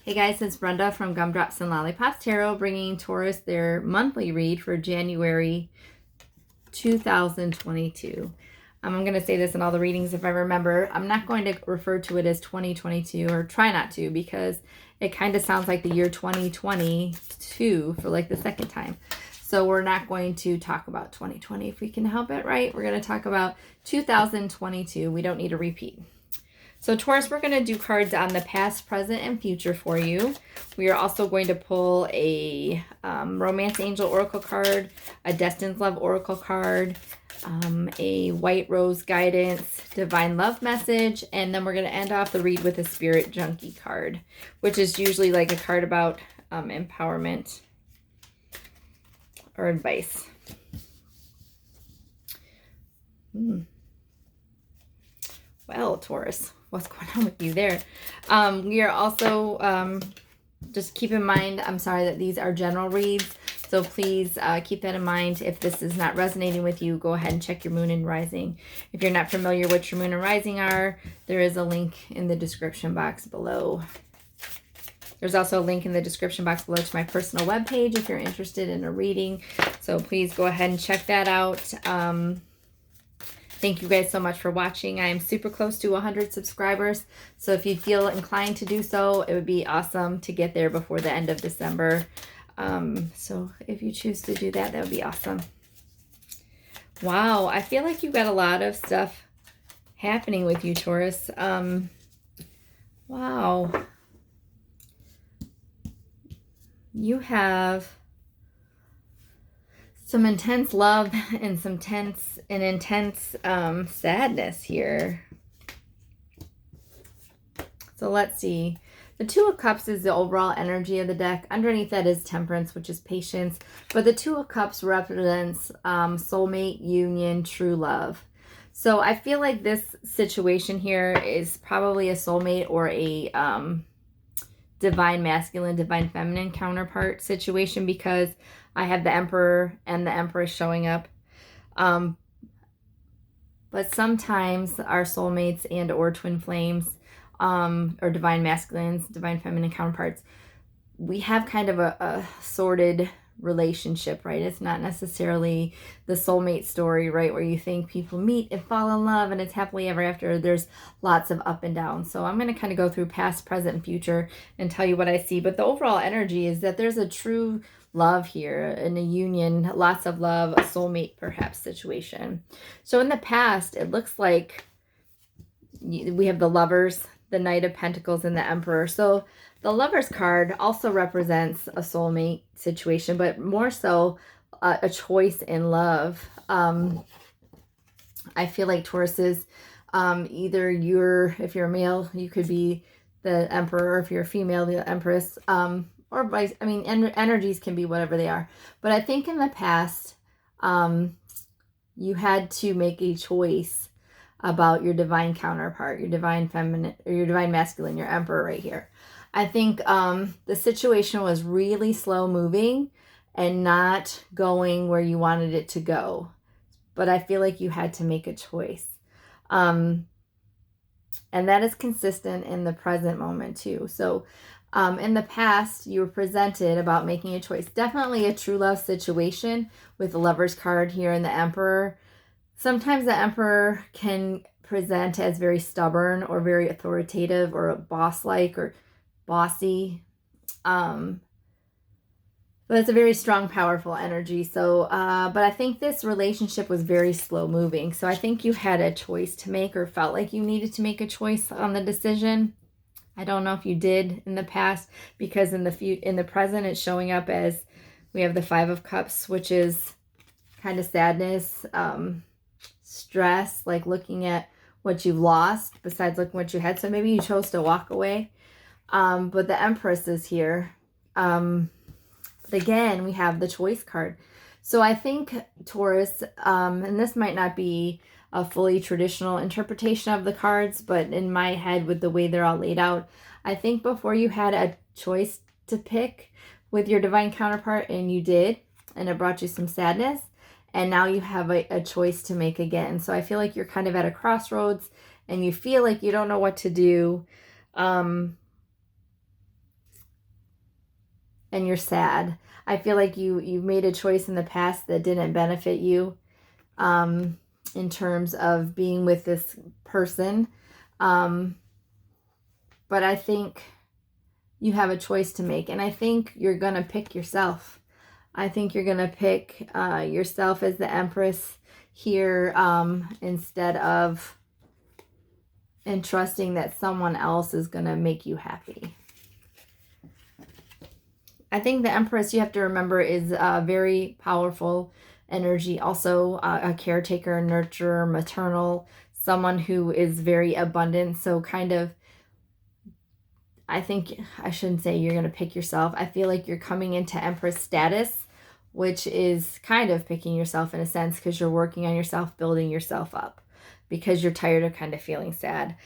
Hey guys, it's Brenda from Gumdrops and Lollipops Tarot, bringing Taurus their monthly read for January 2022. I'm going to say this in all the readings if I remember. I'm not going to refer to it as 2022, or try not to, because it kind of sounds like the year 2022 for like the second time. So we're not going to talk about 2020 if we can help it, right? We're going to talk about 2022. We don't need a repeat. So Taurus, we're going to do cards on the past, present, and future for you. We are also going to pull a Romance Angel Oracle card, a Destined Love Oracle card, a White Rose Guidance, Divine Love Message, and then we're going to end off the read with a Spirit Junkie card, which is usually like a card about empowerment or advice. Well, Taurus, what's going on with you there? We are also, just keep in mind, I'm sorry that these are general reads, so please keep that in mind. If this is not resonating with you, go ahead and check your moon and rising. If you're not familiar what your moon and rising are, there is a link in the description box below. There's also a link in the description box below to my personal webpage if you're interested in a reading, so please go ahead and check that out. Thank you guys so much for watching. I am super close to 100 subscribers, so if you feel inclined to do so, it would be awesome to get there before the end of December. So if you choose to do that, that would be awesome. Wow, I feel like you got a lot of stuff happening with you, Taurus. Wow. You have some intense love and some intense sadness here. So let's see. The Two of Cups is the overall energy of the deck. Underneath that is Temperance, which is patience. But the Two of Cups represents soulmate, union, true love. So I feel like this situation here is probably a soulmate or a divine masculine, divine feminine counterpart situation, because I have the Emperor and the Empress showing up. But sometimes our soulmates and or twin flames, or divine masculines, divine feminine counterparts, we have kind of a sorted relationship, right? It's not necessarily the soulmate story, right, where you think people meet and fall in love and it's happily ever after. There's lots of up and down. So I'm going to kind of go through past, present, and future and tell you what I see. But the overall energy is that there's a true love here, in a union, lots of love, a soulmate perhaps situation. So in the past, it looks like we have the Lovers, the Knight of Pentacles, and the Emperor. So the Lovers card also represents a soulmate situation, but more so a choice in love. I feel like Taurus is either if you're a male, you could be the Emperor, or if you're a female, the Empress, or vice. I mean, energies can be whatever they are. But I think in the past, you had to make a choice about your divine counterpart, your divine feminine, or your divine masculine, your Emperor right here. I think the situation was really slow moving and not going where you wanted it to go. But I feel like you had to make a choice. And that is consistent in the present moment too. So in the past, you were presented about making a choice. Definitely a true love situation with the Lovers card here and the Emperor. Sometimes the Emperor can present as very stubborn or very authoritative or boss-like or bossy. But it's a very strong, powerful energy. So, but I think this relationship was very slow moving. So I think you had a choice to make, or felt like you needed to make a choice on the decision. I don't know if you did in the past, because in the present, it's showing up as we have the Five of Cups, which is kind of sadness, stress, like looking at what you've lost besides looking what you had. So maybe you chose to walk away. But the Empress is here. But again, we have the Choice card. So I think Taurus, and this might not be a fully traditional interpretation of the cards, but in my head, with the way they're all laid out, I think before you had a choice to pick with your divine counterpart, and you did, and it brought you some sadness, and now you have a choice to make again. So I feel like you're kind of at a crossroads, and you feel like you don't know what to do. and you're sad. I feel like you've made a choice in the past that didn't benefit you in terms of being with this person. But I think you have a choice to make, and I think you're going to pick yourself. I think you're going to pick yourself as the Empress here instead of entrusting that someone else is going to make you happy. I think the Empress, you have to remember, is a very powerful energy. Also a caretaker, nurturer, maternal, someone who is very abundant. So kind of, I think I shouldn't say you're going to pick yourself. I feel like you're coming into Empress status, which is kind of picking yourself in a sense, because you're working on yourself, building yourself up, because you're tired of kind of feeling sad.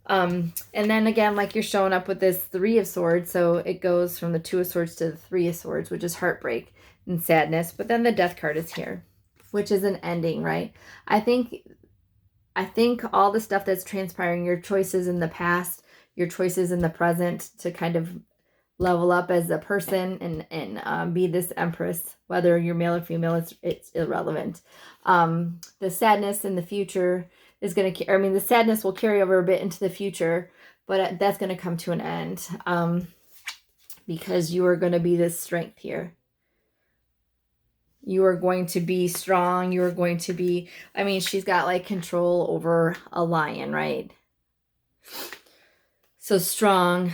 And then again, like, you're showing up with this Three of Swords. So it goes from the Two of Swords to the Three of Swords, which is heartbreak and sadness. But then the Death card is here, which is an ending, right? I think all the stuff that's transpiring, your choices in the past, your choices in the present to kind of level up as a person and be this Empress, whether you're male or female, it's irrelevant. The sadness in the future is going to, the sadness will carry over a bit into the future, but that's going to come to an end because you are going to be this strength here. You are going to be strong. You are going to be, she's got like control over a lion, right? So strong,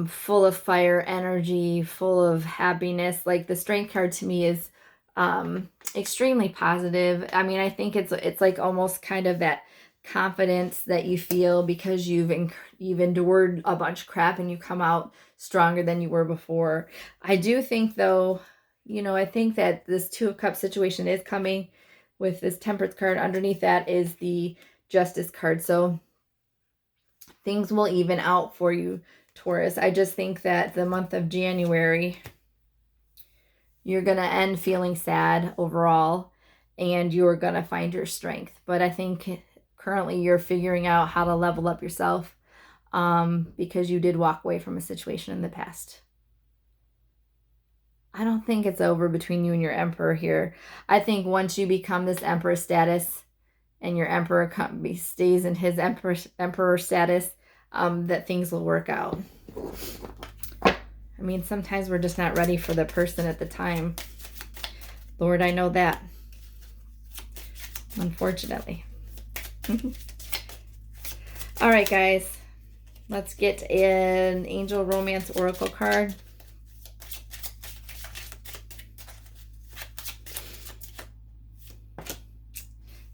full of fire energy, full of happiness. Like, the Strength card to me is extremely positive. I think it's like almost kind of that confidence that you feel because you've endured a bunch of crap and you come out stronger than you were before. I do think, though, I think that this Two of Cups situation is coming with this Temperance card. Underneath that is the Justice card. So things will even out for you, Taurus. I just think that the month of January, you're going to end feeling sad overall, and you're going to find your strength. But I think currently you're figuring out how to level up yourself because you did walk away from a situation in the past. I don't think it's over between you and your Emperor here. I think once you become this Emperor status and your Emperor stays in his Emperor status, that things will work out. Sometimes we're just not ready for the person at the time. Lord, I know that. Unfortunately. All right, guys. Let's get an Angel Romance Oracle card.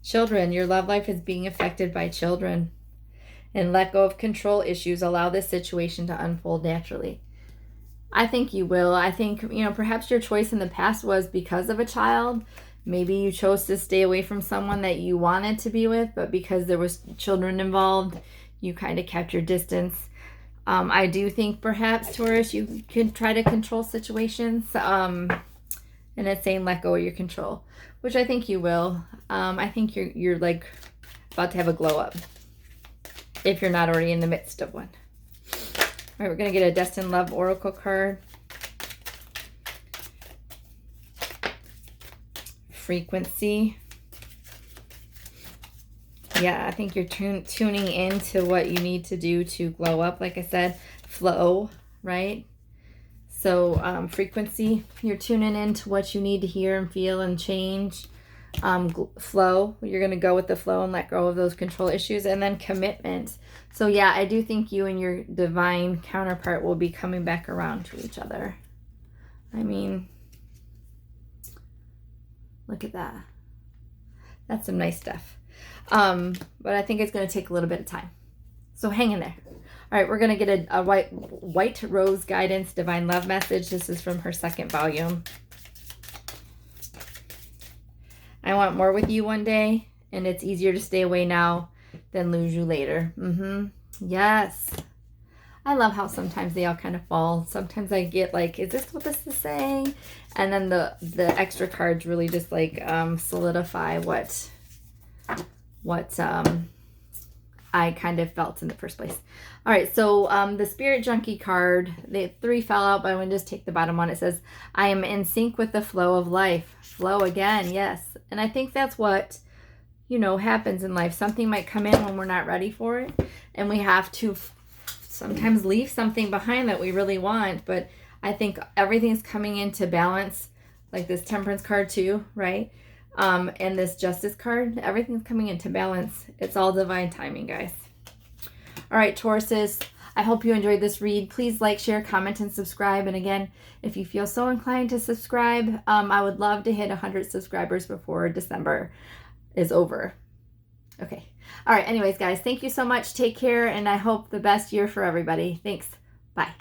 Children, your love life is being affected by children. And let go of control issues. Allow this situation to unfold naturally. I think you will. I think, perhaps your choice in the past was because of a child. Maybe you chose to stay away from someone that you wanted to be with, but because there was children involved, you kind of kept your distance. I do think perhaps, Taurus, you can try to control situations. And it's saying let go of your control, which I think you will. I think you're like about to have a glow up, if you're not already in the midst of one. All right, we're going to get a Destined Love Oracle card. Frequency. Yeah, I think you're tuning into what you need to do to glow up. Like I said, flow, right? So frequency, you're tuning into what you need to hear and feel and change. Flow, you're going to go with the flow and let go of those control issues. And then commitment. So yeah, I do think you and your divine counterpart will be coming back around to each other. Look at that. That's some nice stuff. But I think it's going to take a little bit of time. So hang in there. All right, we're going to get a white rose guidance, divine love message. This is from her second volume. I want more with you one day, and it's easier to stay away now than lose you later. Yes. I love how sometimes they all kind of fall. Sometimes I get like, is this what this is saying? And then the extra cards really just like solidify what I kind of felt in the first place. All right, so the Spirit Junkie card, the 3 fell out, but I'm going to just take the bottom one. It says, I am in sync with the flow of life. Flow again, yes. And I think that's what, you know, happens in life. Something might come in when we're not ready for it, and we have to sometimes leave something behind that we really want. But I think everything's coming into balance, like this Temperance card too, right? And this Justice card, everything's coming into balance. It's all divine timing, guys. All right, Tauruses, I hope you enjoyed this read. Please like, share, comment, and subscribe. And again, if you feel so inclined to subscribe, I would love to hit 100 subscribers before December is over. Okay. All right. Anyways, guys, thank you so much. Take care, and I hope the best year for everybody. Thanks. Bye.